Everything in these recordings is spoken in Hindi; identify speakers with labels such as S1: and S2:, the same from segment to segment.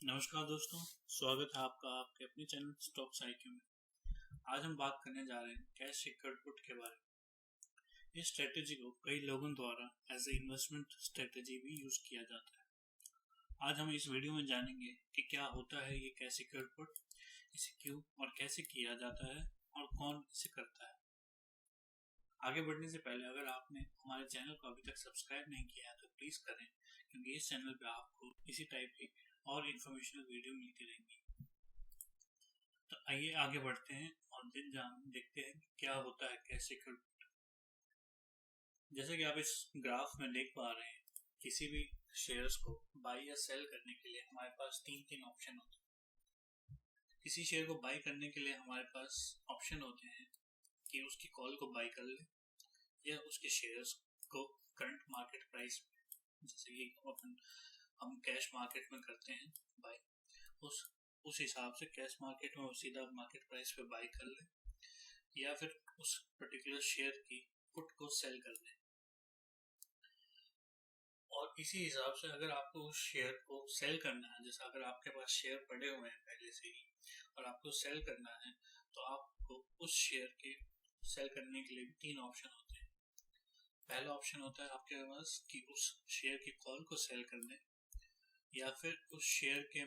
S1: नमस्कार दोस्तों, स्वागत है आपका आपके अपने चैनल स्टॉक्स IQ में। आज हम बात करने जा रहे हैं कैश सिक्योर्ड पुट के बारे में। इस स्ट्रेटेजी को कई लोगों द्वारा एज ए इन्वेस्टमेंट स्ट्रेटेजी भी यूज किया जाता है। आज हम इस वीडियो में जानेंगे कि क्या होता है ये कैश सिक्योर्ड पुट, इसे क्यों और कैसे किया जाता है और कौन इसे करता है। आगे बढ़ने से पहले अगर आपने हमारे चैनल को अभी तक सब्सक्राइब नहीं किया है तो प्लीज करें, क्योंकि इस चैनल पे आपको इसी टाइप की और इंफॉर्मेशनल वीडियो मिलती रहेंगी। तो आइए आगे बढ़ते हैं और देखते हैं कि क्या होता है कैश सिक्योर्ड पुट। जैसे कि आप इस ग्राफ में देख पा रहे हैं, किसी भी शेयर्स को बाई या सेल करने के लिए हमारे पास तीन ऑप्शन होते हैं। किसी शेयर को बाई करने के लिए हमारे पास ऑप्शन होते हैं कि उसकी कॉल को बाई कर ले या उसके शेयर्स को करंट मार्केट प्राइस में, जैसे कि हम कैश मार्केट में करते हैं बाई, उस हिसाब से कैश मार्केट में सीधा मार्केट प्राइस पे बाई कर ले या फिर उस पर्टिकुलर शेयर की पुट को सेल कर ले। और इसी हिसाब से अगर आपको उस शेयर को सेल करना है, जैसे अगर आपके पास शेयर पड़े हुए हैं पहले से ही और आपको सेल करना है, तो आपको उस शेयर के सेल करने के लिए भी तीन ऑप्शन होते हैं। पहला ऑप्शन होता है आपके पास कि उस शेयर की कॉल को सेल कर दें या फिर उस शेयर के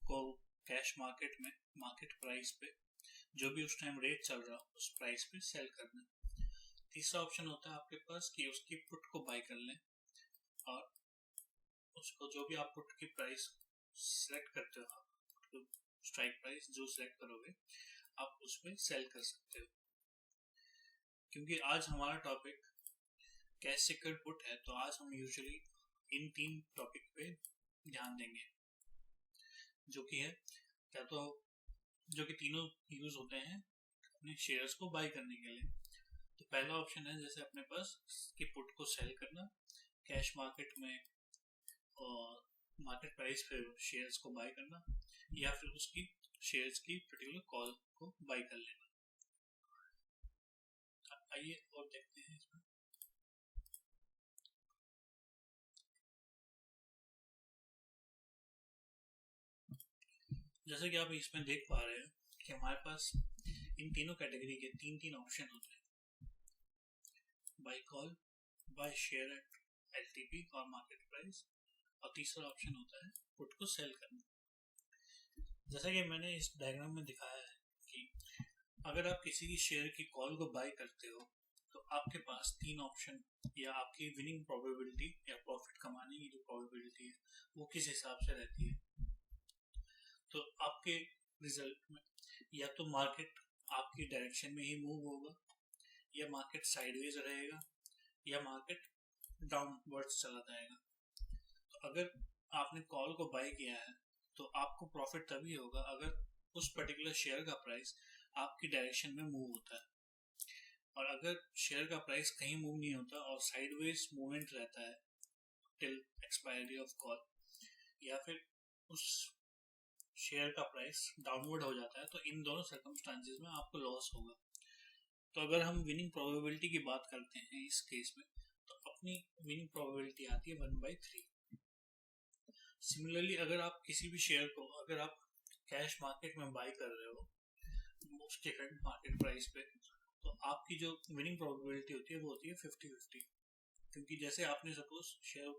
S1: को कैश मार्केट में मार्केट प्राइस पे, जो भी उस टाइम रेट चल रहा हो उस प्राइस पे सेल करना। तीसरा ऑप्शन होता है आपके पास कि उसकी पुट को बाय कर लें और उसको जो भी आप पुट की प्राइस सेलेक्ट करते हो, तो स्ट्राइक प्राइस जो सेलेक्ट करोगे आप उस पर सेल कर सकते हो। क्योंकि आज हमारा टॉपिक कैश सिक्योर्ड पुट है, तो आज हम यूजुअली इन तीन टॉपिक पे ध्यान देंगे, जो कि है क्या तो जो कि तीनों यूज होते हैं अपने शेयर्स को बाय करने के लिए। तो पहला ऑप्शन है जैसे अपने पास कि पुट को सेल करना कैश मार्केट में और मार्केट प्राइस पे शेयर्स को बाय करना या फिर उसकी शेयर्स की पर्टिकुलर कॉल को बाय कर लेना। आइए और देखते हैं इसमें। जैसे कि आप इसमें देख पा रहे हैं कि हमारे पास इन तीनों कैटेगरी के तीन ऑप्शन होते हैं, buy call, buy share at LTP और मार्केट प्राइस, और तीसरा ऑप्शन होता है पुट को सेल करना। जैसा कि मैंने इस डायग्राम में दिखाया है कि अगर आप किसी की शेयर की कॉल को बाय करते हो तो आपके पास तीन ऑप्शन या आपकी विनिंग प्रोबेबिलिटी या प्रॉफिट कमाने की जो प्रोबेबिलिटी है वो किस हिसाब से रहती है। तो आपके रिजल्ट में या तो मार्केट आपकी डायरेक्शन में ही मूव होगा, या मार्केट साइडवेज रहेगा, या मार्केट डाउनवर्ड्स चला जाएगा। तो अगर आपने कॉल को बाय किया है तो आपको प्रॉफिट तभी होगा अगर उस पर्टिकुलर शेयर का प्राइस आपकी डायरेक्शन में मूव होता है, और अगर शेयर का प्राइस कहीं मूव नहीं होता और साइडवेज मूवमेंट रहता है टिल एक्सपायरी ऑफ कॉल, या फिर उस शेयर का प्राइस डाउनवर्ड हो जाता है, तो इन दोनों सर्कमस्टांसेस में आपको लॉस होगा। तो अगर हम विनिंग प्रोबेबिलिटी की बात करते हैं इस केस में, तो अपनी विनिंग प्रोबेबिलिटी आती है 1/3। सिमिलरली अगर आप किसी भी शेयर को अगर आप कैश मार्केट में बाय कर रहे हो उसके करंट मार्केट प्राइस पे, तो आपकी जो विनिंग प्रोबेबिलिटी होती है वो होती है 50-50। क्योंकि जैसे आपने सपोज शेयर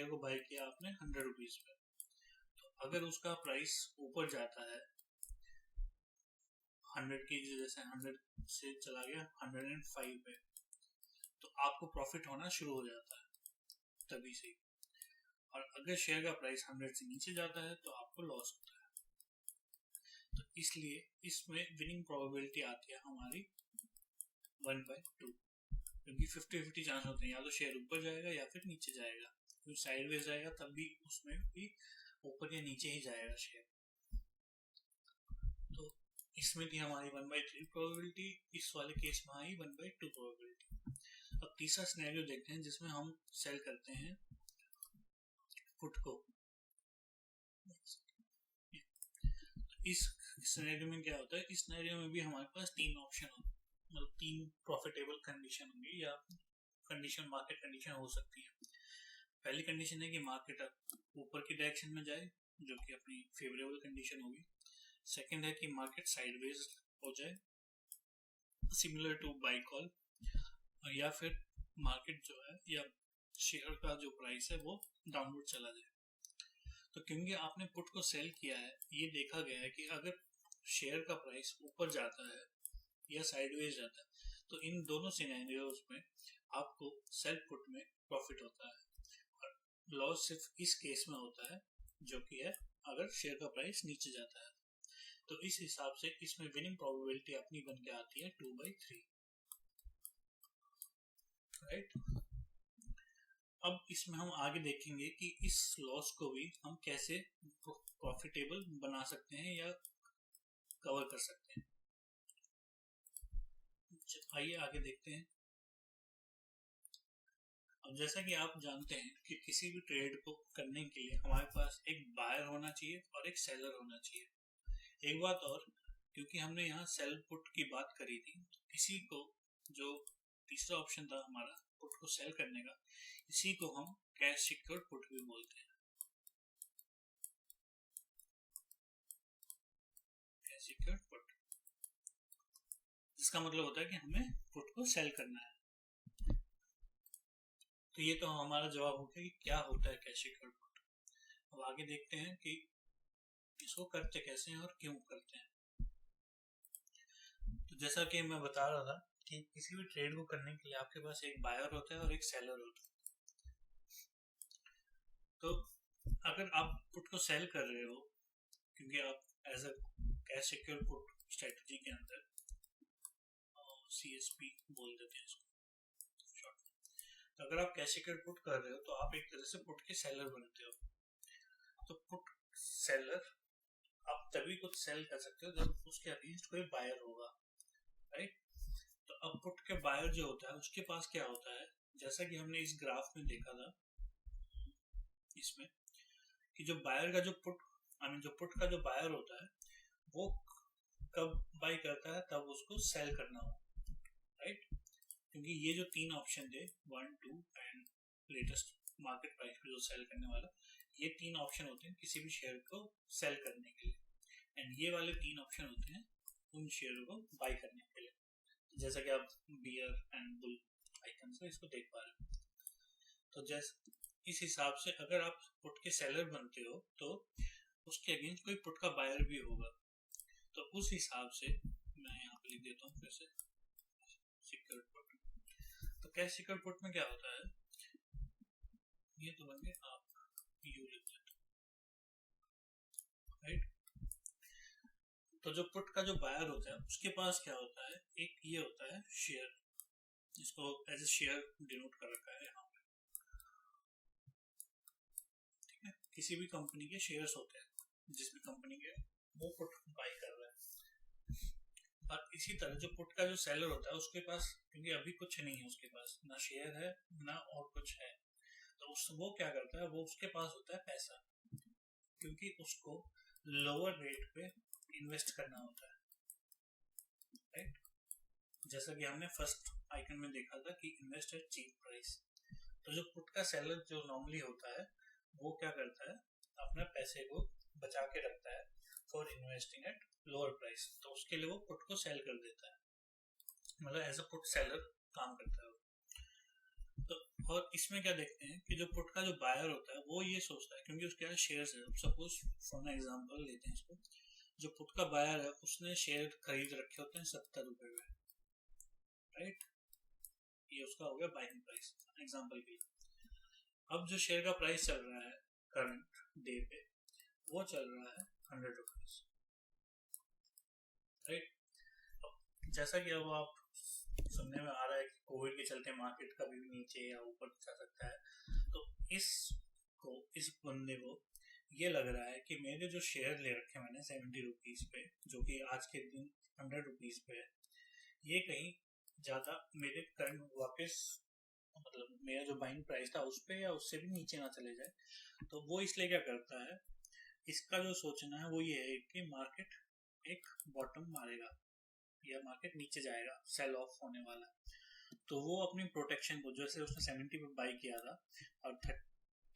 S1: को बाय किया आपने 100 रुपीज पे, तो अगर उसका प्राइस ऊपर जाता है 100 की जैसे 100 से चला गया 105 पे, तो आपको प्रॉफिट होना शुरू हो जाता है तभी से। और अगर शेयर का प्राइस 100 से नीचे जाता है तो आपको लॉस होता है। तो इसलिए इसमें विनिंग प्रोबेबिलिटी आती है हमारी 1/2, क्योंकि 50-50 चांस होते हैं, या तो शेयर ऊपर जाएगा या फिर नीचे जाएगा। तो साइडवेज जाएगा तब भी उसमें भी ऊपर या नीचे ही जाएगा शेयर। तो इसमें थी हमारी 1/3 प्रोबेबिलिटी, इस वाले केस में आई 1/2 प्रोबेबिलिटी। अब तीसरा सिनेरियो देखते हैं जिसमें हम सेल करते हैं पुट को। इस सिनेरियो में क्या होता है, इस सिनेरियो में भी हमारे पास तीन ऑप्शन मतलब तीन प्रॉफिटेबल कंडीशन होंगी या कंडीशन मार्केट कंडीशन हो सकती है। पहली कंडीशन है कि मार्केट ऊपर की डायरेक्शन में जाए जो कि अपनी फेवरेबल कंडीशन होगी। सेकंड है कि मार्केट साइडवेज हो जाए सिमिलर टू बाई कॉल, या फिर मार्केट जो है या शेयर का जो प्राइस है वो डाउनवर्ड चला जाए। तो क्योंकि आपने पुट को सेल किया है, ये देखा गया है कि अगर शेयर का प्राइस ऊपर जाता है या साइडवेज जाता है तो इन दोनों सिनेरियोज में आपको सेल पुट में प्रॉफिट होता है, और लॉस सिर्फ इस केस में होता है जो कि है अगर शेयर का प्राइस नीचे जाता है। तो इस हिसाब से इसमें विनिंग प्रोबेबिलिटी अपनी बन के आती है 2/3, राइट। अब इसमें हम आगे देखेंगे कि इस लॉस को भी हम कैसे प्रॉफिटेबल बना सकते हैं या कवर कर सकते हैं। आइए आगे देखते हैं। अब जैसा कि आप जानते हैं कि किसी भी ट्रेड को करने के लिए हमारे पास एक बायर होना चाहिए और एक सेलर होना चाहिए। एक बात और, क्योंकि हमने यहाँ सेल पुट की बात करी थी, तो इसी को जो तीसरा ऑप्शन था हमारा पुट को सेल करने का, इसी को हम कैश सिक्योर्ड पुट भी बोलते हैं। कैश सिक्योर्ड पुट जिसका मतलब होता है कि हमें पुट को सेल करना है। तो ये तो हमारा जवाब हो गया कि क्या होता है कैश सिक्योर्ड पुट। अब आगे देखते हैं कि इसको करते कैसे हैं और क्यों करते हैं। तो जैसा कि मैं बता रहा था कि किसी भी ट्रेड को करने के लिए आपके पास एक बायर होता है और एक सेलर होता है। तो अगर आप पुट को सेल कर रहे हो, क्योंकि आप as a cash secured put strategy के अंदर CSP बोल देते हैं इसको शॉर्ट। तो अगर आप कैश सिक्योर्ड पुट कर रहे हो तो आप एक तरह से पुट के सेलर बनते हो। तो पुट सेलर आप तभी कुछ सेल कर सकते हो जब उसके अगेंस्ट कोई बायर होगा, राइट। तो अब पुट के बायर जो होता है उसके पास क्या होता है, जैसा कि हमने इस ग्राफ में देखा था इसमें, कि जो बायर का जो पुट का जो बायर होता है वो कब बाई करता है, तब उसको सेल करना हो, राइट। क्योंकि ये जो तीन ऑप्शन थे 1, 2 एंड लेटेस्ट मार्केट प्राइस पे जो सेल करने वाला, ये तीन ऑप्शन होते हैं किसी भी शेयर को सेल करने के लिए, एंड ये वाले तीन ऑप्शन होते हैं उन शेयर को बाई करने के लिए। जैसा कि आप बियर एंड बुल आइकन से इसको देख पा रहे हैं। तो जैसे इस हिसाब से अगर आप पुट के सेलर बनते हो तो उसके अगेंस्ट कोई पुट का बायर भी होगा। तो उस हिसाब से मैं यहाँ पे लिख देता हूँ फिर से सिक्योर्ड पुट। तो कैश सिक्योर्ड पुट में क्या होता है, ये तो बन गया, आप यू लिख देते हो, राइट। तो जो पुट का जो बायर होता है उसके पास क्या होता है, एक ये होता है शेयर, जिसको एज ए शेयर डिनोट कर रखा है यहाँ पे, ठीक है। किसी भी कंपनी के शेयर्स होते हैं, जिस भी कंपनी के, वो पुट बाई कर रहा है। और इसी तरह जो पुट का जो सेलर होता है उसके पास, क्योंकि अभी कुछ नहीं है उसके पास, ना शेयर है ना और कुछ है, तो वो क्या करता है, वो उसके पास होता है पैसा, क्योंकि उसको लोअर रेट पे इन्वेस्ट करना होता है, राइट। जैसा कि हमने फर्स्ट आइकन में देखा था कि इन्वेस्ट एट चीप प्राइस। तो जो पुट का सेलर जो नॉर्मली होता है वो क्या करता है, अपने पैसे को बचा के रखता है for investing at lower price, तो उसके लिए वो पुट को सेल कर देता है, मतलब एज अ पुट सेलर काम करता है वो। तो और इसमें क्या देखते हैं कि जो पुट का जो बायर होता है वो ये सोचता है, क्योंकि उसके पास शेयर्स है, सपोज फॉर एग्जांपल लेते हैं इसको, जो पुट का बायर है उसने शेयर खरीद रखे होते हैं 70 रुपए में, राइट। ये उसका हो गया बाइंग प्राइस एग्जांपल के लिए। अब जो शेयर का प्राइस चल रहा है करंट डे पे, वो चल रहा है 100 रुपीज, राइट। जैसा कि अब आप सुनने में आ रहा है कि कोविड के चलते मार्केट कभी भी नीचे या ऊपर जा सकता है, तो इस बंदे को ये लग रहा है कि मेरे जो शेयर ले रखे मैंने 70 रुपीज पे, जो कि आज के दिन 100 रुपीज पे है, ये कहीं ज्यादा मेरे करंट वापस, मतलब मेरा जो बाइंग प्राइस था उस पे या उससे भी नीचे ना चले जाए। तो वो इसलिए क्या करता है, इसका जो सोचना है वो ये है कि मार्केट एक बॉटम मारेगा या मार्केट नीचे जाएगा, सेल ऑफ होने वाला, तो वो अपनी प्रोटेक्शन को, जैसे उसने 70 पे बाई किया था और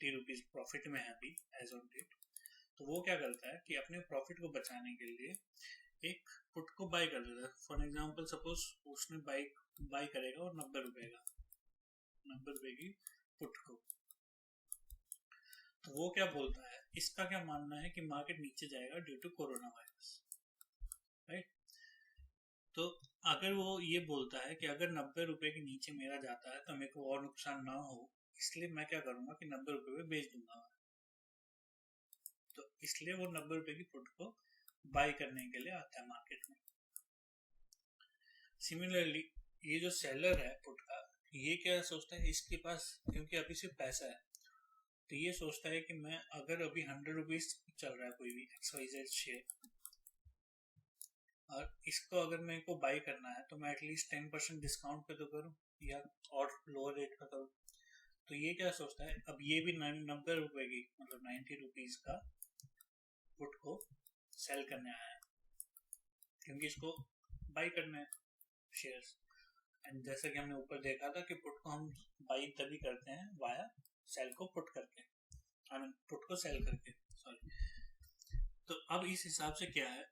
S1: रुपीज प्रॉफिट में है अभी एज ऑन डेट, तो वो क्या करता है कि अपने प्रॉफिट को बचाने के लिए एक पुट को बाय कर देता है। फॉर एग्जाम्पल सपोज उसने बाय करेगा और 90 रुपए की पुट को, तो वो क्या बोलता है, इसका क्या मानना है कि मार्केट नीचे जाएगा due to corona virus, right. तो अगर वो ये बोलता है कि अगर 90 रुपए के नीचे मेरा जाता है तो मेरे को और नुकसान ना हो, इसलिए मैं क्या करूंगा कि 90 रुपए पे बेच दूंगा, तो इसलिए वो 90 रुपए की पुट को बाय करने के लिए आता है मार्केट में। सिमिलरली ये जो सेलर है पुट का, ये क्या सोचता है, इसके पास क्योंकि अभी सिर्फ पैसा है, तो ये सोचता है कि मैं अगर अभी 100 रुपीज चल रहा है कोई भी XYZ शेयर, और इसको अगर मेरे को बाय करना है तो मैं एटलीस्ट 10% डिस्काउंट पे तो करूँ या और लोअर रेट पे करूँ। तो ये क्या सोचता है, अब ये भी 90 रुपए की मतलब 90 रुपीज का पुट को सेल करने आया है, क्योंकि इसको बाई करना है शेयर्स। एंड जैसे कि हमने ऊपर देखा था कि पुट को हम बाई तभी करते हैं वाया सेल को पुट करके, आई मीन पुट को सेल करके, सॉरी। तो अब इस हिसाब से क्या है,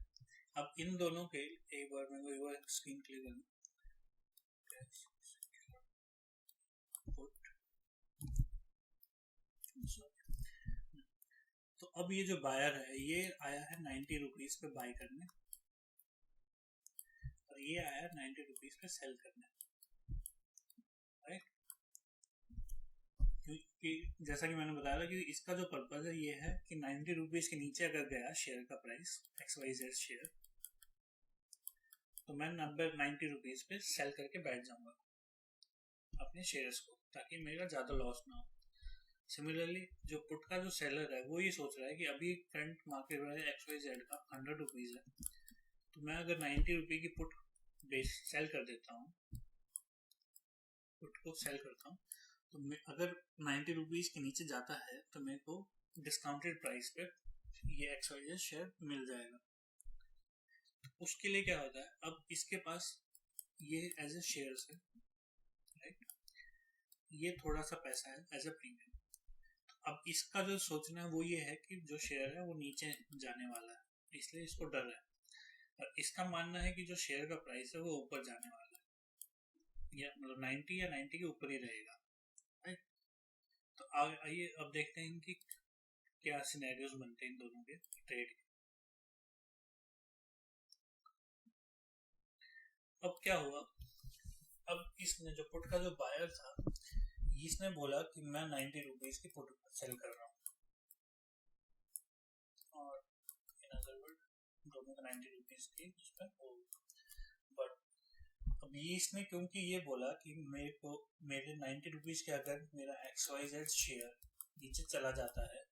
S1: अब इन दोनों के एक बार मैं एक बार स्क्रीन क्लियर करूँ, तो अब ये जो बायर है ये आया है 90 रुपीज पे बाय करने, और ये आया है 90 रुपीज पे सेल करने, राइट। क्योंकि जैसा कि मैंने बताया था कि इसका जो पर्पज है ये है कि 90 रुपीज के नीचे अगर गया शेयर का प्राइस XYZ शेयर, तो मैं 90 रुपीज पे सेल करके बैठ जाऊंगा अपने शेयर्स को, ताकि मेरा ज्यादा लॉस ना हो। सिमिलरली जो पुट का जो सेलर है वो ये सोच रहा है कि अभी करंट मार्केट प्राइस XYZ का 100 रुपीज है, तो मैं अगर 90 रुपए की पुट सेल कर देता हूँ, पुट को सेल करता हूँ, तो अगर 90 रुपीज के नीचे जाता है तो मेरे को डिस्काउंटेड प्राइस पे ये XYZ शेयर मिल जाएगा। उसके लिए क्या होता है, अब इसके पास ये एज ए शेयर्स है, राइट, ये थोड़ा सा पैसा है एज ए प्रीमियम। अब इसका जो सोचना है वो ये है कि जो शेयर है वो नीचे जाने वाला है, इसलिए इसको डर है, और इसका मानना है कि जो शेयर का प्राइस है वो ऊपर जाने वाला है, या मतलब 90 या 90 के ऊपर ही रहेगा, राइट। तो आइए अब देखते हैं कि क्या सिनेरियोस बनते हैं इन दोनों के ट्रेड के। अब क्या हुआ, अब इसने जो पुट का जो बायर था इसने बोला कि मैं 90 रुपीज की पुट सेल कर रहा हूँ, और इन अदर वर्ड दोनों का 90 रुपीज की उसमें हो। बट अब ये इसने क्योंकि ये बोला कि मेरे को मेरे 90 रुपीज के अगर मेरा XYZ शेयर नीचे चला जाता है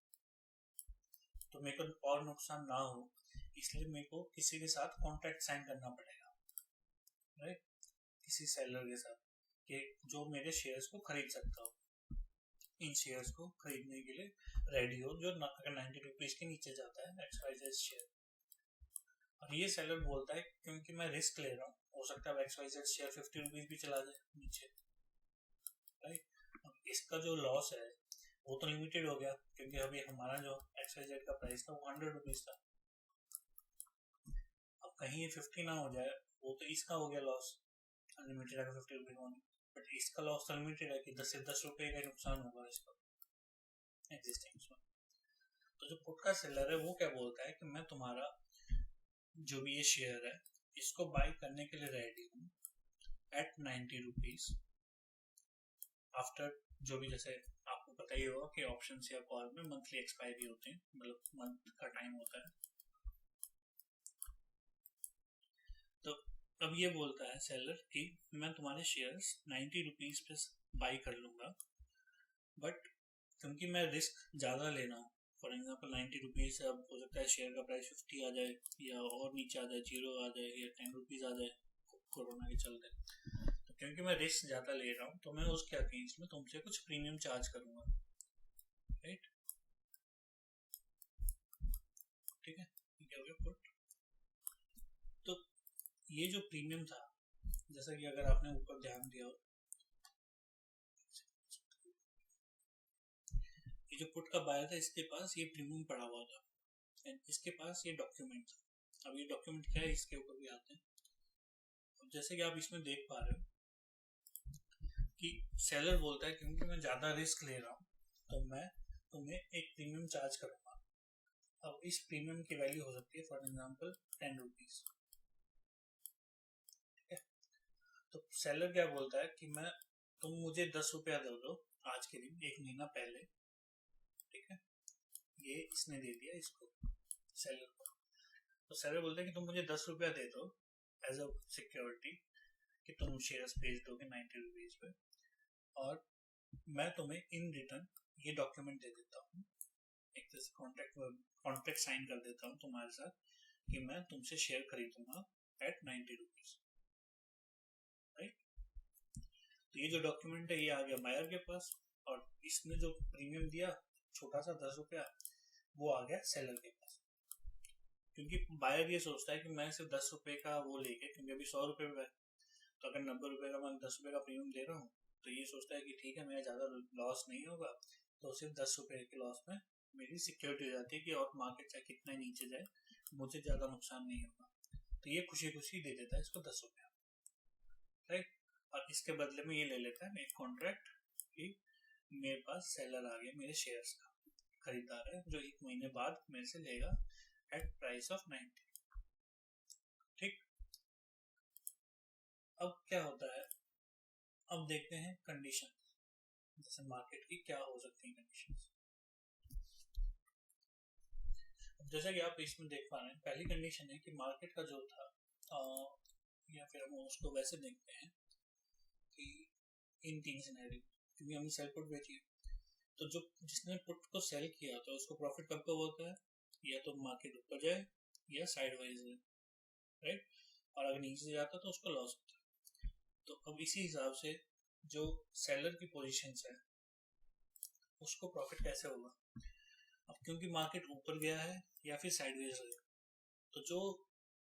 S1: तो मेरे को और नुकसान ना हो, इसलिए मेरे को किसी के साथ कॉन्ट्रैक्ट साइन करना पड़ेगा, राइट, किसी सेलर के साथ, कि जो मेरे शेयर्स को खरीद सकता हो, इन शेयर्स को खरीदने के लिए रेडी हो, जो अगर 90 रुपीज के नीचे जाता है XYZ शेयर। और ये सेलर बोलता है क्योंकि मैं रिस्क ले रहा हूँ, हो सकता है XYZ शेयर 50 रुपीज भी चला जाए नीचे, राइट। अब इसका जो लॉस है वो तो लिमिटेड हो गया, क्योंकि अभी हमारा जो XYZ का प्राइस था वो 100 रुपीज था। अब कहीं ये 50 ना हो जाए, वो तो इसका हो गया लॉस, अनलिमिटेड है 50 रुपीज होने, बट इसका लॉस तो लिमिटेड है कि 10 से 10 रुपए का नुकसान होगा इसका एग्जिस्टिंग में। तो जो पुट का सेलर है वो क्या बोलता है कि मैं तुम्हारा जो भी ये शेयर है इसको बाय करने के लिए रेडी हूँ एट 90 रुपीज, आफ्टर जो भी, जैसे आपको पता ही होगा कि ऑप्शन या कॉल में मंथली एक्सपायरी होते हैं, मतलब मंथ का टाइम होता है। तो अब ये बोलता है सेलर कि मैं तुम्हारे शेयर्स 90 रुपीज पे बाई कर लूंगा, बट क्योंकि मैं रिस्क ज़्यादा ले रहा हूँ, फॉर एग्जाम्पल 90 रुपीज से अब हो सकता है शेयर का प्राइस 50 आ जाए, या और नीचे आ जाए, 0 आ जाए, या 10 रुपीज आ जाए कोरोना के चलते। तो क्योंकि मैं रिस्क ज़्यादा ले रहा हूँ तो मैं उसके अगेंस्ट में तुमसे कुछ प्रीमियम चार्ज करूंगा, राइट, ठीक है, क्या हो गया पुट। तो ये जो प्रीमियम था, जैसा कि अगर आपने ऊपर ध्यान दिया हो, ये जो पुट का बायर था इसके पास ये प्रीमियम पड़ा हुआ था एंड इसके पास ये डॉक्यूमेंट था। अब ये डॉक्यूमेंट क्या है इसके ऊपर भी आते हैं। अब जैसे कि आप इसमें देख पा रहे हो कि सेलर बोलता है क्योंकि मैं ज़्यादा रिस्क ले रहा हूँ तो मैं तुम्हें एक प्रीमियम चार्ज करूँगा। अब इस प्रीमियम की वैल्यू हो सकती है फॉर एग्जाम्पल 10 रुपीज़। ठीक है, तो सेलर क्या बोलता है कि तुम मुझे 10 रुपया दे दो आज के दिन, एक महीना पहले। ठीक है, ये इसने दे दिया इसको सेलर को। तो सेलर बोलता है कि तुम मुझे 10 रुपया दे दो एज अ सिक्योरिटी कि तुम शेयर्स बेच दोगे 90 रुपीज़ पे, और मैं तुम्हें इन रिटर्न ये डॉक्यूमेंट दे देता हूँ, एक तरह से कॉन्ट्रैक्ट साइन कर देता हूँ तुम्हारे साथ कि मैं तुमसे शेयर खरीदूंगा एट 90 रुपीज़। राइट, तो ये जो डॉक्यूमेंट है ये आ गया बायर के पास, और इसने जो प्रीमियम दिया छोटा सा 10 रुपया वो आ गया सेलर के पास। क्योंकि बायर ये सोचता है कि मैं सिर्फ 10 रुपये का वो लेके, क्योंकि अभी 100 रुपये में है, तो अगर 90 रुपये का मैं 10 रुपये का प्रीमियम दे रहा हूँ तो ये सोचता है कि ठीक है मेरा ज़्यादा लॉस नहीं होगा, तो सिर्फ 10 रुपये के लॉस में मेरी सिक्योरिटी हो जाती है कि और मार्केट चाहे कितना नीचे जाए मुझे ज़्यादा नुकसान नहीं होगा। तो ये खुशी खुशी दे देता है इसको 10 रुपया। राइट, और इसके बदले में ये ले लेता है एक कॉन्ट्रैक्ट कि मेरे पास सेलर आ गया मेरे शेयर्स का, खरीदार है जो एक महीने बाद मेरे से लेगा एट प्राइस ऑफ 90। ठीक, अब क्या होता है, अब देखते हैं कंडीशन, जैसे मार्केट की क्या हो सकती है कंडीशंस। जैसा कि आप इसमें देख पा रहे हैं, पहली कंडीशन है कि मार्केट का जो था या फिर हम उसको वैसे देखते हैं कि इन 3 सिनेरियो, क्योंकि हमने सेल पुट बेची तो जो जिसने पुट को सेल किया तो उसको प्रॉफिट कब कब होता है, या तो मार्केट ऊपर जाए या साइडवाइज है। राइट, और अगर नीचे जाता तो उसका लॉस होता है। तो अब इसी हिसाब से जो सेलर की पोजीशन है उसको प्रॉफिट कैसे होगा। अब क्योंकि मार्केट ऊपर गया है या फिर साइडवेज है, तो जो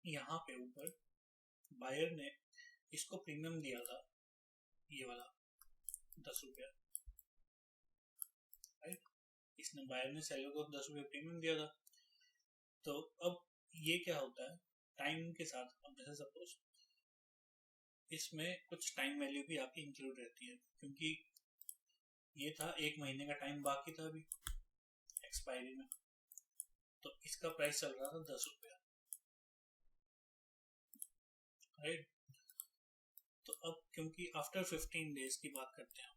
S1: यहाँ पे ऊपर बायर ने इसको प्रीमियम दिया था ये वाला 10 रुपया, राइट, इसने बायर ने सेलर को 10 रुपये प्रीमियम दिया था। तो अब ये क्या होता है टाइम के साथ, अब जैसे सपोज इसमें कुछ टाइम वैल्यू भी आपकी इंक्लूड रहती है, क्योंकि ये था एक महीने का टाइम बाकी था अभी एक्सपायरी में, तो इसका प्राइस चल रहा था 10 रुपया। राइट, तो अब क्योंकि आफ्टर 15 डेज की बात करते हैं,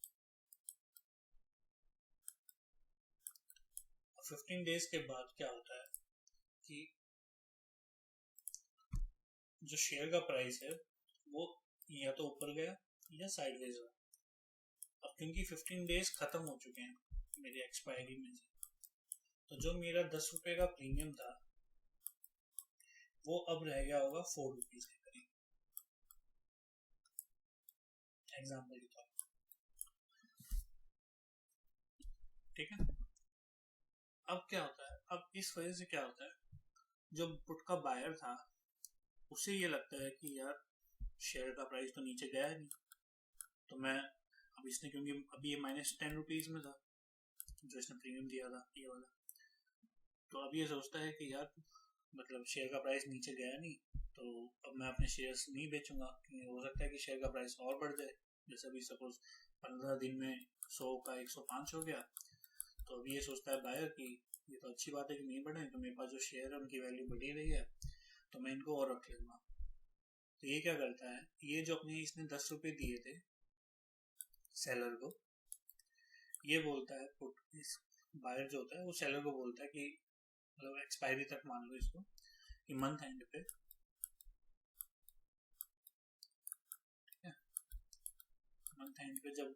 S1: 15 डेज के बाद क्या होता है कि जो शेयर का प्राइस है वो या तो ऊपर गया या साइडवेज गया। अब क्योंकि 15 डेज खत्म हो चुके हैं मेरी एक्सपायरी में से, तो जो मेरा 10 रुपये का प्रीमियम था वो अब रह गया होगा 4 रुपीज के करीब, एग्जाम्पल के तौर पर। ठीक है, अब क्या होता है, अब इस वजह से क्या होता है, जो पुट का बायर था उसे ये लगता है कि यार शेयर का प्राइस तो नीचे गया है नहीं, तो मैं अब इसने क्योंकि अभी ये -10 रुपीज में था जो इसने प्रीमियम दिया था ये वाला, तो अब ये सोचता है कि यार मतलब शेयर का प्राइस नीचे गया नहीं, तो अब मैं अपने शेयर्स नहीं बेचूंगा, क्योंकि हो सकता है कि शेयर का प्राइस और बढ़ जाए। जैसे अभी सपोज 15 दिन में 100 का 105 हो गया, तो अभी ये सोचता है बायर कि ये तो अच्छी बात है कि नहीं बढ़े, तो मेरे पास जो शेयर है उनकी वैल्यू बढ़ी रही है तो मैं इनको और रख लूँगा। तो ये क्या करता है, ये जो अपने इसने 10 रुपये दिए थे सेलर को, ये बोलता है पुट इस बायर जो होता है वो सेलर को बोलता है कि मतलब एक्सपायरी तक मान लो इसको कि मंथ एंड पे, मंथ एंड पे जब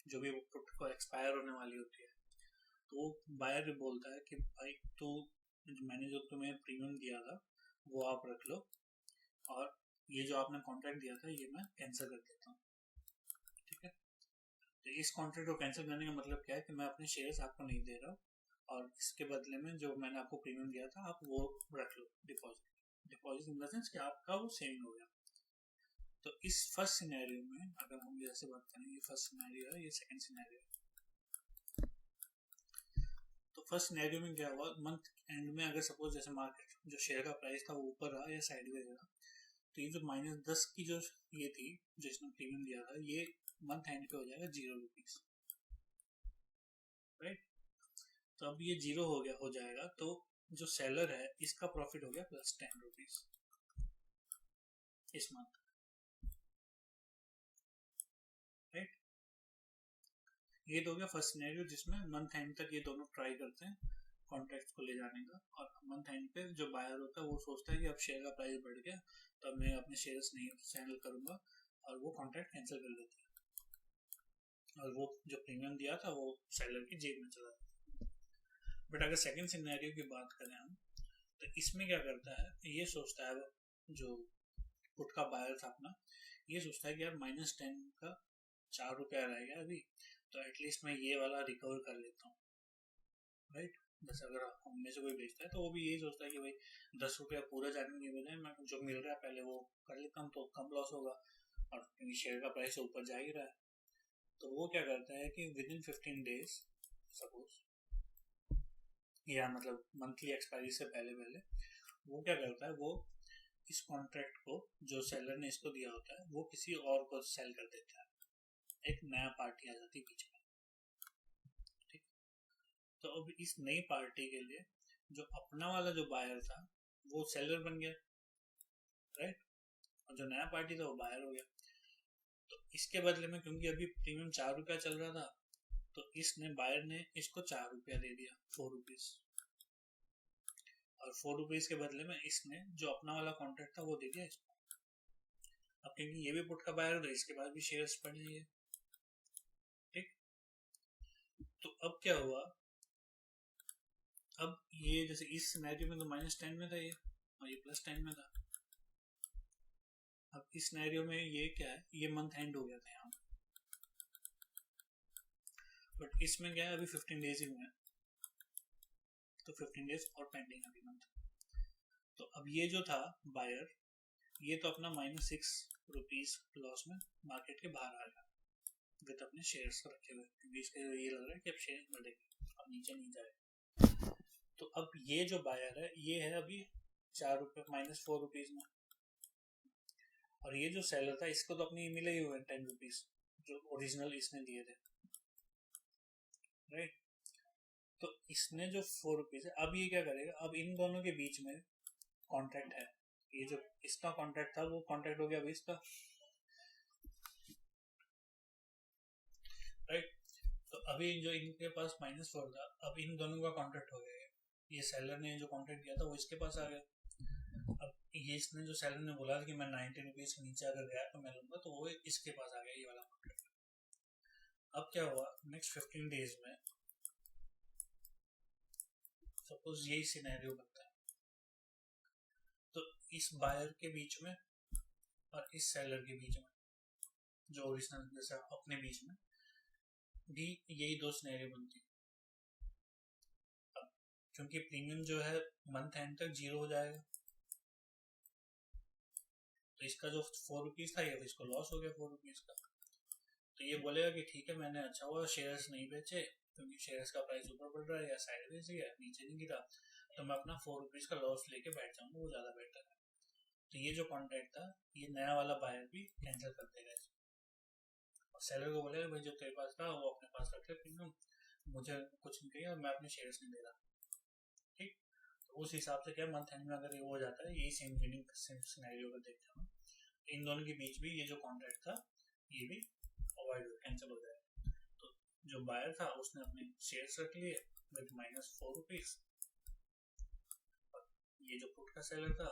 S1: जो भी पुट को एक्सपायर होने वाली होती है तो बायर बोलता है कि भाई तो मैंने जो तुम्हें प्रीमियम दिया था वो आप रख लो, और ये जो आपने कॉन्ट्रैक्ट दिया था ये मैं कैंसिल कर देता हूँ। ठीक है, तो इस कॉन्ट्रैक्ट को कैंसिल करने का मतलब क्या है कि मैं अपने शेयर्स आपको नहीं दे रहा हूँ, और इसके बदले में जो मैंने आपको प्रीमियम दिया था आप वो रख लो डिपॉजिट इन द सेंस कि आपका वो सेविंग हो गया। तो इस फर्स्ट सिनेरियो में अगर हम जैसे बात करें, ये फर्स्ट सिनेरियो है, ये सेकंड सिनेरियो है। फर्स्ट सिनेरियो में क्या हुआ, मंथ एंड में अगर सपोज जैसे मार्केट जो शेयर का प्राइस था वो ऊपर रहा या साइडवेज रहा, तो ये जो -10 की जो ये थी जो इसने प्रीमियम दिया था, ये मंथ एंड पे हो जाएगा 0 रुपीज, राइट। तो अब ये 0 हो जाएगा, तो जो सेलर है इसका प्रॉफिट हो गया +10 रुपीज इस मंथ, राइट। ये तो हो गया फर्स्ट सिनेरियो जिसमें मंथ एंड तक ये दोनों ट्राई करते हैं कॉन्ट्रैक्ट को ले जाने का, और मंथ एंड पे जो बायर होता है वो सोचता है कि अब शेयर का प्राइस बढ़ गया तो अब मैं अपने शेयर्स नहीं सेल करूंगा, और वो कॉन्ट्रैक्ट कैंसिल कर देता है और वो जो प्रीमियम दिया था वो सेलर की जेब में चला जाता है। बट अगर सेकंड सिनेरियो की बात करें हम, तो इसमें क्या करता है, ये सोचता है जो पुट का बायर था अपना, ये सोचता है कि यार -10 का 4 रुपया रह गया अभी, तो एटलीस्ट मैं ये वाला रिकवर कर लेता हूँ, राइट। जैसे अगर हम में से कोई बेचता है तो वो भी यही सोचता है कि भाई 10 रुपया पूरा जाने के बजाय मैं जो मिल रहा है पहले वो कर लेता हूँ तो कम लॉस होगा, और क्योंकि शेयर का प्राइस ऊपर जा ही रहा है, तो वो क्या करता है कि विद इन 15 डेज सपोज, या मतलब मंथली एक्सपायरी से पहले वो क्या करता है, वो इस कॉन्ट्रैक्ट को जो सेलर ने इसको दिया होता है वो किसी और को सेल कर देता है, एक नया पार्टी आ जाती है बीच में, ठीक। तो अब इस नई पार्टी के लिए जो अपना वाला जो बायर था वो सेलर बन गया, राइट, और जो नया पार्टी था वो बायर हो गया। तो इसके बदले में क्योंकि अभी प्रीमियम 4 रुपया चल रहा था, तो इसने बायर ने इसको 4 रुपया दे दिया, 4 रुपीज, और 4 रुपीज के बदले में इसने जो अपना वाला कॉन्ट्रैक्ट था वो दे दिया इसको। अब क्योंकि ये भी पुट का बायर था, इसके पास भी शेयर्स पड़े हैं, ठीक। तो अब क्या हुआ, अब ये जैसे इस सिनेरियो में तो -10 में था ये, और ये +10 में था। अब इस सिनेरियो में ये क्या है, ये मंथ एंड हो गया था यहाँ, बट इसमें क्या है अभी 15 डेज ही हुए हैं, तो 15 डेज और पेंडिंग अभी मंथ। तो अब ये जो था बायर, ये तो अपना -6 रुपीज लॉस में मार्केट के बाहर आ गया विद अपने शेयर्स को रखे हुए, क्योंकि इसके ये लग रहा है कि अब शेयर बढ़ेगा और नीचे नहीं जाएगा। तो अब ये जो बायर है ये है अभी 4 रुपये -4 रुपीज में, और ये जो सेलर था इसको तो अपनी मिले ही हुए 10 रुपीज जो ओरिजिनल इसने दिए थे, राइट। तो इसने जो 4 रुपीज है, अब ये क्या करेगा, अब इन दोनों के बीच में कॉन्ट्रैक्ट है, ये जो इसका कॉन्ट्रैक्ट था वो कॉन्ट्रैक्ट हो गया अभी इसका, राइट। तो अभी जो इनके पास -4 था, अब इन दोनों का कॉन्ट्रैक्ट हो गया, ये सेलर ने जो कॉन्ट्रैक्ट किया था वो इसके पास आ गया। अब ये इसने जो सेलर ने बोला कि मैं 90 रुपीज के नीचे अगर गया तो मैं लूंगा, तो वो इसके पास आ गया ये वाला कॉन्ट्रैक्ट। अब क्या हुआ, नेक्स्ट 15 डेज में सपोज यही सिनेरियो बनता है, तो इस बायर के बीच में और इस सेलर के बीच में जो ओरिजिनल जैसे अपने बीच में भी यही दो सिनेरियो बनती है। अब क्योंकि प्रीमियम जो है मंथ एंड तक 0 हो जाएगा, तो इसका जो 4 रुपीज था ये इसको लॉस हो गया 4 रुपीज का, तो ये बोलेगा कि ठीक है मैंने अच्छा हुआ शेयर्स नहीं बेचे, क्योंकि शेयर्स का प्राइस ऊपर बढ़ रहा है या साइडवेज ही है नीचे नहीं गिरा, तो मैं अपना 4 रुपीज का लॉस लेके बैठ जाऊंगा, वो ज्यादा बेटर है। तो ये जो कॉन्ट्रैक्ट था ये नया वाला बायर भी कैंसिल कर देगा इसको, और सेलर को बोलेगा भाई जो तेरे पास था वो अपने पास रख ले प्रीमियम, मुझे कुछ नहीं कहिए, मैं अपने शेयर्स नहीं दे रहा, ठीक। तो उस हिसाब से क्या मंथ एंड में अगर ये हो जाता है, यही सेम रीडिंग सिनेरियो का देखते हैं, इन दोनों के बीच भी ये जो कॉन्ट्रैक्ट था ये भी अवॉइड कैंसिल हो जाएगा। तो जो बायर था उसने अपने शेयर्स रख लिए विद -4 रुपीज, ये जो पुट का सेलर था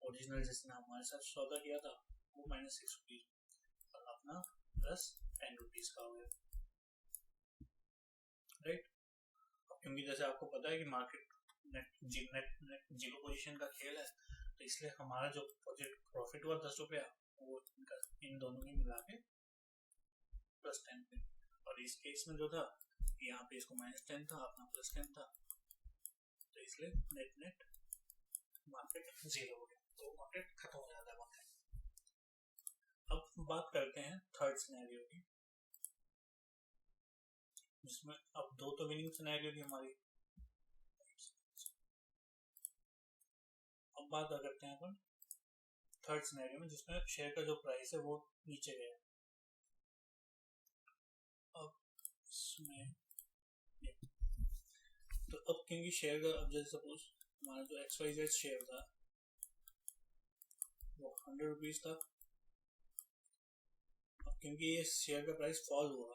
S1: ओरिजिनल जिसने हमारे साथ सौदा किया था वो -6 रुपीज, और अपना +10 रुपीज का हो गया, राइट। क्योंकि जैसे आपको पता है कि मार्केट नेट जीरो पोजीशन का खेल है, तो इसलिए हमारा जो प्रॉफिट हुआ 10 रुपया वो इन दोनों में मिला के +10 पे, और इस केस में जो था यहाँ पे इसको -10 था अपना +10 था, तो इसलिए नेट नेट मार्केट 0 हो गया, तो मार्केट खत्म हो जाता है मार्केट। अब बात करते हैं थर्ड सिनेरियो की, जिसमें अब दो तो विनिंग सिनेरियो थी हमारी। अब बात करते हैं अपन थर्ड सिनेरियो में, जिसमें शेयर का जो प्राइस है वो नीचे गया। अब इसमें तो अब क्योंकि शेयर का, अब जैसे सपोज हमारा जो XYZ शेयर था वो 100 रुपीज था। अब क्योंकि ये शेयर का प्राइस फॉल हुआ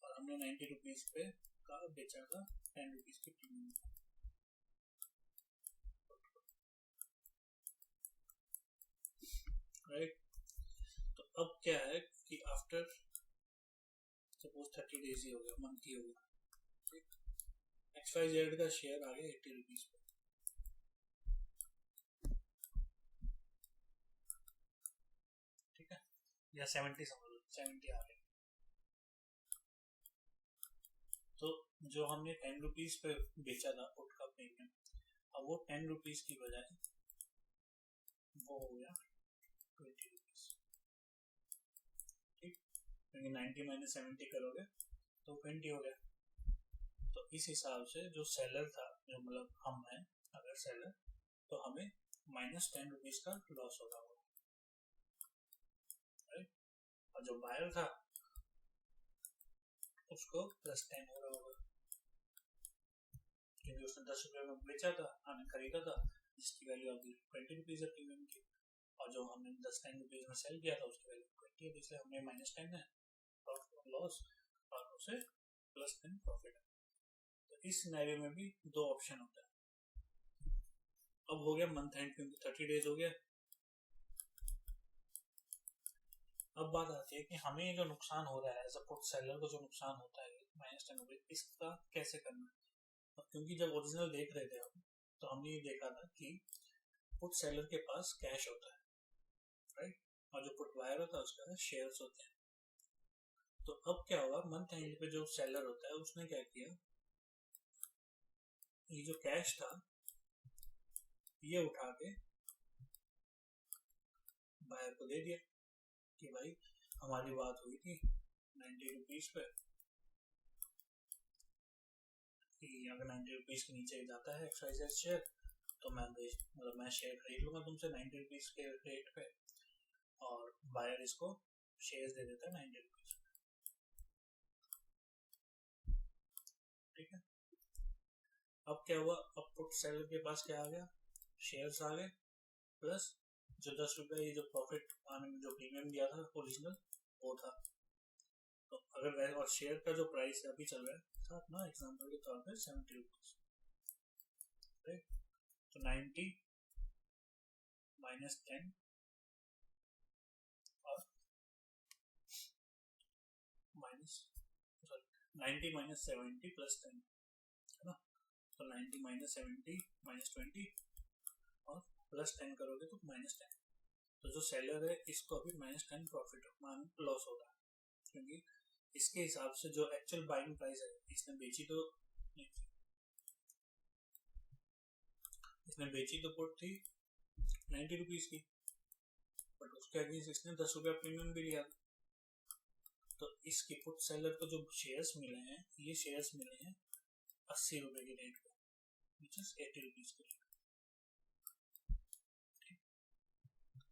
S1: और हमने 90 रुपीज पे का बेचा था 10 रुपीज के प्रीमियम, राइट। तो अब क्या है कि आफ्टर सपोज 30 डेज ही हो गया, मंथ ही हो गया, XYZ का शेयर आ गया 80 रुपीज पे। ठीक है, या 70 समझ लो, 70 आ गया। तो जो हमने 10 रुपीज पे बेचा था पुट का प्रीमियम, अब वो 10 रुपीज की बजाय वो हो गया 20 रुपीज। ठीक, क्योंकि 90 माइनस 70 करोगे तो 20 हो गया। तो इस हिसाब से जो सेलर था, जो मतलब हम हैं अगर सेलर, तो हमें -10 रुपीज का लॉस होगा, राइट। और जो बायर था उसको +10 हो रहा होगा, क्योंकि उसने 10 रुपये में बेचा था, हमें खरीदा था, जिसकी वैल्यू अभी 20 रुपीज है प्रीमियम की। और जो हमने 10-10 रुपीज में सेल किया था उसकी वैल्यू 20 है, इसलिए हमें -10 है लॉस और उसे +10 प्रॉफिट है। तो इस सिनेरियो में भी दो ऑप्शन होता है। अब हो गया मंथ एंड, क्योंकि 30 डेज हो गया। अब बात आती है कि हमें जो नुकसान हो रहा है एज अ पुट सेलर को, जो नुकसान होता है -10 रुपये, इसका कैसे करना है। और क्योंकि जब ओरिजिनल देख रहे थे हम, तो हमने ये देखा था कि पुट सेलर के पास कैश होता है, राइट, और जो पुट बायर होता है उसके पास शेयर्स होते हैं। तो अब क्या होगा, मंथ एंड पे जो सेलर होता है उसने क्या किया, ये जो कैश था ये उठा के बायर को दे दिया कि भाई हमारी बात हुई थी 90 रुपीज पे, कि अगर 90 रुपीज के नीचे जाता है XYZ शेयर तो मैं शेयर खरीद लूंगा तुमसे 90 रुपीज के रेट पे, और बायर इसको शेयर्स दे देता है 90 रुपीज। ठीक है, अब क्या हुआ, अब पुट सेलर के पास क्या आ गया, शेयर्स आ गए, प्लस जो 10 रुपये जो प्रॉफिट जो प्रीमियम दिया था ओरिजिनल वो था। तो अगर और शेयर का जो प्राइस है अभी चल रहा है अपना एग्जांपल के तौर पे 70 रुपीज, राइट। तो 90 - 10 और 90 - 70 + 10 है ना। तो 90 - 70 - 20 और +10 करोगे तो -10। तो जो सेलर है इसको अभी -10 प्रॉफिट लॉस होगा, क्योंकि इसके हिसाब से जो एक्चुअल बाइंग प्राइस है, इसने बेची तो पुट थी 90 रुपीज की, बट उसके अगेंस्ट इसने 10 रुपया प्रीमियम भी लिया। तो इसके पुट सेलर को जो शेयर्स मिले हैं, ये शेयर्स मिले हैं 80 रुपए के रेट पे, विच इज 80 रुपीज के रेट।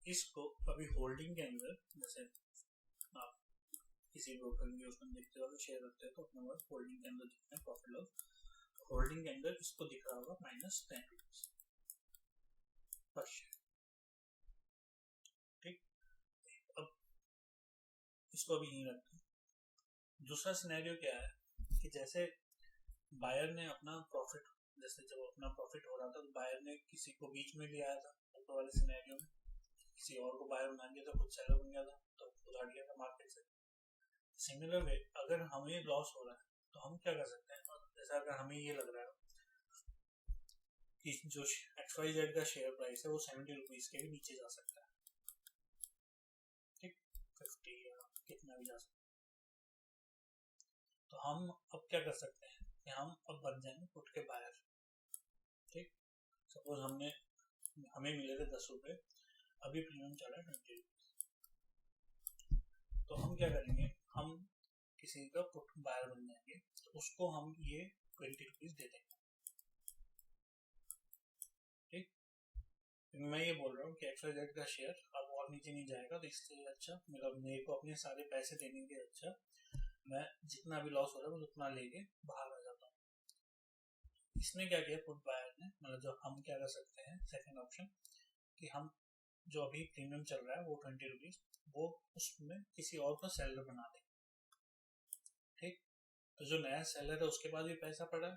S1: इसको अभी होल्डिंग के अंदर, जैसे आप किसी ब्रोकर के उसमें देखते हो शेयर रखते हैं तो अपने पास होल्डिंग के अंदर दिखते हैं प्रॉफिट लॉस, होल्डिंग के अंदर इसको दिख रहा होगा -10 रुपीज पर शेयर। ठीक, अब इसको अभी यहीं रखते हैं। दूसरा सिनेरियो क्या है कि जैसे बायर ने अपना प्रॉफिट, जैसे जब अपना प्रॉफिट हो रहा था तो बायर ने किसी को बीच में ले आया था, ऊपर वाले सिनेरियो में किसी और को बायर बना दिया था, खुद सेलर बन गया था, तो उधार लिया था मार्केट से। सिमिलर वे अगर हमें लॉस हो रहा है तो हम क्या कर सकते हैं, जैसा अगर हमें ये लग रहा है कि जो XYZ का शेयर प्राइस है वो 70 रुपीज के भी नीचे जा सकता है, ठीक, 50 या कितना भी जा सकता है, तो हम अब क्या कर सकते हैं कि हम अब बन जाएंगे पुट के बायर। ठीक, सपोज हमें मिले थे 10 रुपये, अभी प्रीमियम चल रहा है 20 रुपीज, तो हम क्या करेंगे, हम किसी का पुट बायर बन जाएंगे, तो उसको हम ये 20 रुपीज दे देंगे। ठीक, मैं ये बोल रहा हूँ कि XYZ का शेयर अब और नीचे नहीं जाएगा, तो इससे अच्छा मतलब मेरे को अपने सारे पैसे देने के अच्छा मैं जितना भी लॉस हो रहा है उतना लेके बाहर आ जाता हूँ। इसने क्या किया पुट बायर ने, मतलब जो हम क्या कर सकते हैं सेकंड ऑप्शन, कि हम जो अभी प्रीमियम चल रहा है वो 20 रुपीज, वो उसमें किसी और को सेलर बना दें। ठीक, तो जो नया सेलर है उसके पास भी पैसा पड़ा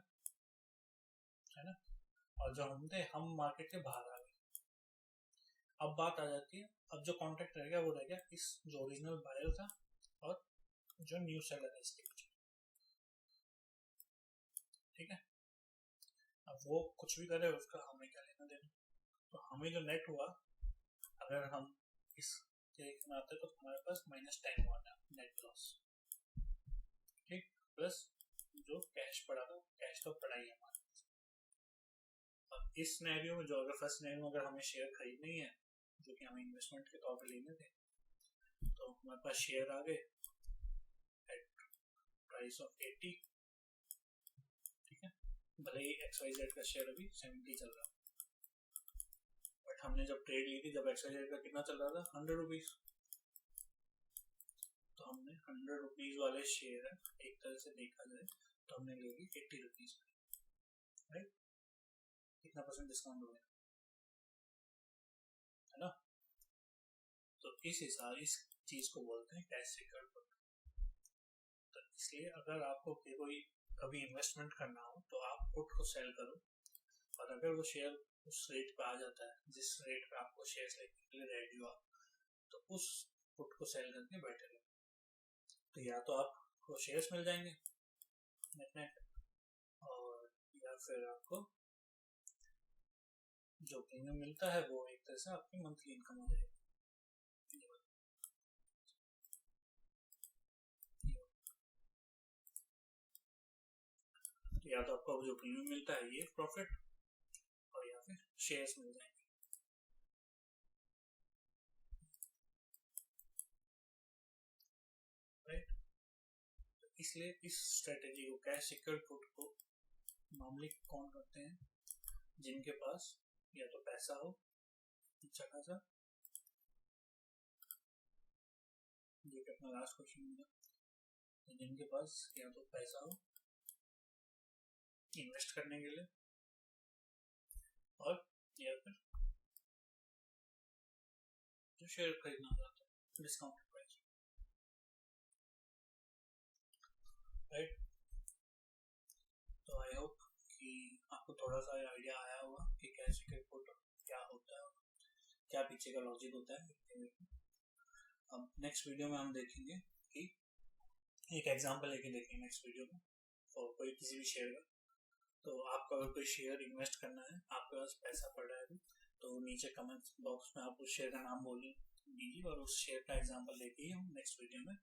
S1: है ना, और जो हम थे हम मार्केट के बाहर आ गए। अब बात आ जाती है, अब जो कॉन्ट्रैक्ट रहेगा वो रहेगा इस जो ओरिजिनल बायर था और जो न्यू सेलर है इसके बीच। ठीक है, अब वो कुछ भी करे उसका हमें क्या लेना देना। तो हमें जो नेट हुआ, अगर हम इस एक में आते तो हमारे पास -10 हुआ था नेट लॉस। ठीक, प्लस जो कैश पड़ा था, कैश तो पड़ा ही हमारे पास। अब इस सिनेरियो में जो अगर फर्स्ट सिनेरियो में अगर हमें शेयर खरीदने ही है जो कि हमें इन्वेस्टमेंट के तौर पे लेने थे, तो हमारे पास शेयर आ गए एट प्राइस ऑफ 80। ठीक है, भले ही XYZ का शेयर अभी 70 चल रहा है, बट हमने जब ट्रेड ली थी जब XYZ का कितना चल रहा था 100 रुपीज, तो हमने 100 रुपीज वाले शेयर एक तरह से देखा जाए तो हमने ले ली 80 रुपीज में। राइट, कितना % डिस्काउंट हो गया है ना। तो इस हिसाब इस चीज को बोलते हैं कैश सिक्योर्ड पुट। तो इसलिए अगर आपको कोई कभी इन्वेस्टमेंट करना हो तो आप पुट को सेल करो, और अगर वो शेयर उस रेट पे आ जाता है जिस रेट पे आपको शेयर लेने के लिए रेडी हो, तो उस पुट को सेल करके बैठे रहो। तो या तो आपको शेयर्स मिल जाएंगे नेट, और या फिर आपको जो प्रीमियम मिलता है वो एक तरह से आपकी मंथली इनकम हो जाएगी। या तो आपको जो प्रीमियम मिलता है ये प्रॉफिट, और या फिर शेयर्स मिल जाएंगे। राइट, तो इसलिए इस स्ट्रेटेजी को कैश सिक्योर्ड पुट को नॉर्मली कौन करते हैं, जिनके पास या तो पैसा हो अच्छा खासा, जो कि अपना लास्ट क्वेश्चन होगा, जिनके पास या तो पैसा हो इन्वेस्ट करने के लिए, और या फिर जो शेयर खरीदना चाहते हैं डिस्काउंटेड प्राइस। राइट, तो आई होप कि आपको थोड़ा सा आइडिया आया होगा कि कैश सिक्योर्ड पुट क्या होता है, क्या पीछे का लॉजिक होता है। अब नेक्स्ट वीडियो में हम देखेंगे कि एक एग्जांपल लेके देखेंगे नेक्स्ट वीडियो में और कोई किसी भी शेयर का। तो आपको अगर कोई शेयर इन्वेस्ट करना है, आपके पास पैसा पड़ रहा है, तो नीचे कमेंट बॉक्स में आप उस शेयर का नाम बोल दीजिए और उस शेयर का एग्जांपल लेके ही हम नेक्स्ट वीडियो में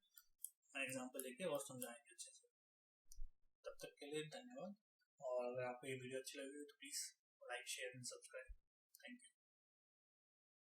S1: एग्जांपल लेके और समझाएंगे अच्छे से। तब तक के लिए धन्यवाद, और अगर आपको ये वीडियो अच्छी लगी तो please like share and subscribe.